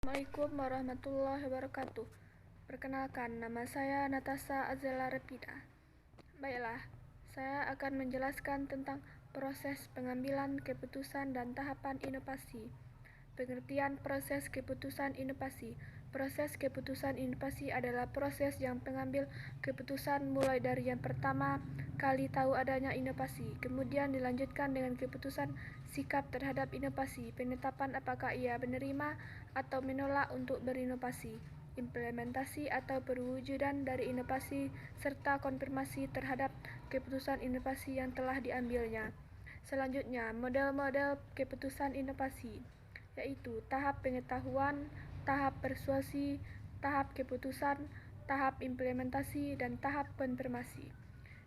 Assalamualaikum warahmatullahi wabarakatuh. Perkenalkan, nama saya Natasha Azela Repida. Baiklah, saya akan menjelaskan tentang proses pengambilan keputusan dan tahapan inovasi. Pengertian proses keputusan inovasi. Proses keputusan inovasi adalah proses yang pengambil keputusan mulai dari yang pertama kali tahu adanya inovasi, kemudian dilanjutkan dengan keputusan sikap terhadap inovasi, penetapan apakah ia menerima atau menolak untuk berinovasi, implementasi atau perwujudan dari inovasi, serta konfirmasi terhadap keputusan inovasi yang telah diambilnya. Selanjutnya, model-model keputusan inovasi, yaitu tahap pengetahuan, tahap persuasi, tahap keputusan, tahap implementasi, dan tahap konfirmasi.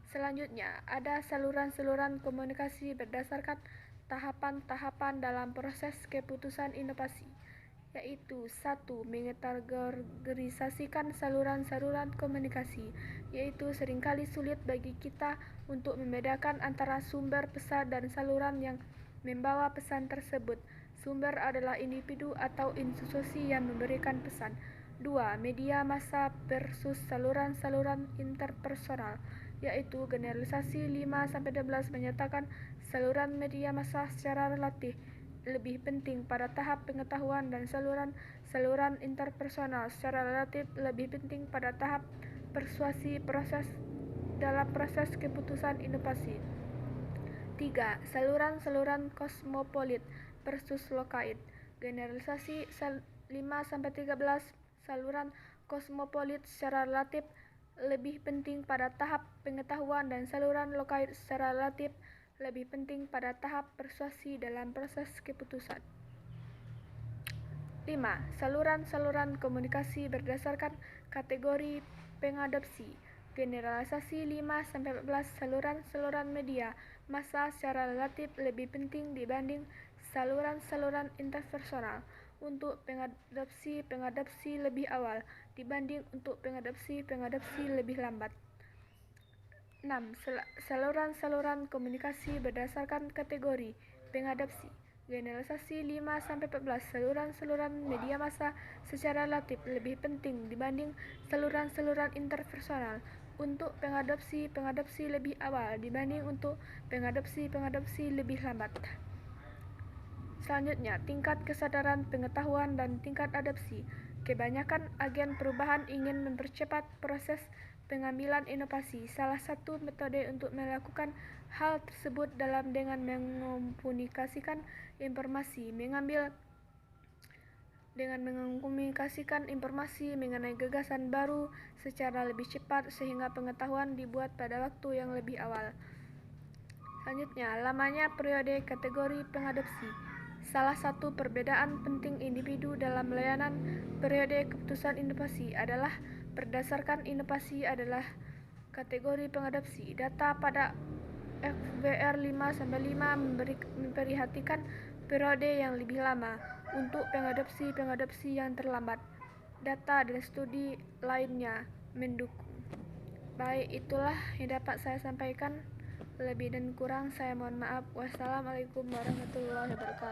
Selanjutnya, ada saluran-saluran komunikasi berdasarkan tahapan-tahapan dalam proses keputusan inovasi, yaitu 1. Mengategorisasikan saluran-saluran komunikasi, yaitu seringkali sulit bagi kita untuk membedakan antara sumber pesan dan saluran yang membawa pesan tersebut. Sumber adalah individu atau institusi yang memberikan pesan. 2. Media massa versus saluran-saluran interpersonal, yaitu generalisasi 5-12 menyatakan saluran media massa secara relatif lebih penting pada tahap pengetahuan dan saluran interpersonal secara relatif lebih penting pada tahap persuasi dalam proses keputusan inovasi. 3. Saluran-saluran kosmopolit versus lokait. Generalisasi 5-13 saluran kosmopolit secara relatif lebih penting pada tahap pengetahuan dan saluran lokait secara relatif lebih penting pada tahap persuasi dalam proses keputusan. 5. Saluran-saluran komunikasi berdasarkan kategori pengadopsi. Generalisasi 5-14 saluran-saluran media massa secara relatif lebih penting dibanding saluran-saluran interpersonal untuk pengadopsi lebih awal dibanding untuk pengadopsi lebih lambat. 6. Saluran-saluran komunikasi berdasarkan kategori pengadopsi. Generalisasi 5-14 saluran-saluran media massa secara relatif lebih penting dibanding saluran-saluran interpersonal untuk pengadopsi lebih awal dibanding untuk pengadopsi lebih lambat. Selanjutnya, tingkat kesadaran pengetahuan dan tingkat adopsi. Kebanyakan agen perubahan ingin mempercepat proses pengambilan inovasi. Salah satu metode untuk melakukan hal tersebut dengan mengkomunikasikan informasi mengenai gagasan baru secara lebih cepat sehingga pengetahuan dibuat pada waktu yang lebih awal. Selanjutnya, lamanya periode kategori pengadopsi. Salah satu perbedaan penting individu dalam layanan periode keputusan inovasi adalah berdasarkan inovasi adalah kategori pengadopsi. Data pada FBR 5-5 memperhatikan periode yang lebih lama untuk pengadopsi yang terlambat. Data dan studi lainnya mendukung. Baik, itulah yang dapat saya sampaikan. Lebih dan kurang saya mohon maaf. Wassalamualaikum warahmatullahi wabarakatuh.